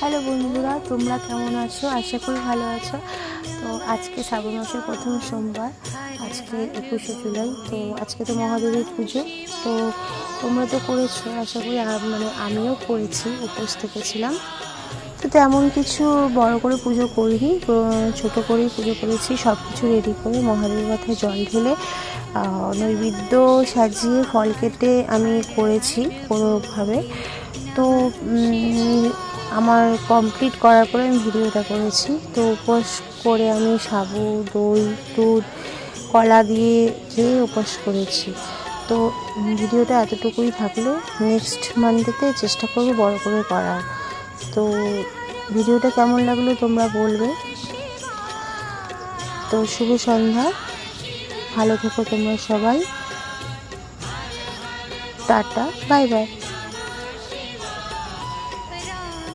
Hello বন্ধুরা, তোমরা কেমন আছো? আশা করি ভালো আছো। তো আজকে শ্রাবণ মাসের প্রথম সোমবার, আজকে 21শে জুলাই। তো আজকে তো মহাদেবের পুজো। তো তোমরা তো করেছো, আশা করি আমিও করেছি, উপোস থেকেছিলাম। তো তেমন কিছু বড় করে পুজো করিনি, ছোটো করেই পুজো করেছি। সব কিছু রেডি করে মহাদেবের মাথায় জল ঢেলে নৈবেদ্য সাজিয়ে ফল কেটে আমি করেছি কোনোভাবে। তো আমার কমপ্লিট করার পরে আমি ভিডিওটা করেছি। তো উপোস করে আমি সাবু, দই, দুধ, কলা দিয়ে খেয়ে উপোস করেছি। তো ভিডিওটা এতটুকুই থাকলো। নেক্সট মানডেতে চেষ্টা করবো বড় করে করার। তো ভিডিওটা কেমন লাগলো তোমরা বলবে। তো শুভ সন্ধ্যা, ভালো থেকো তোমরা সবাই। Tata, bye bye.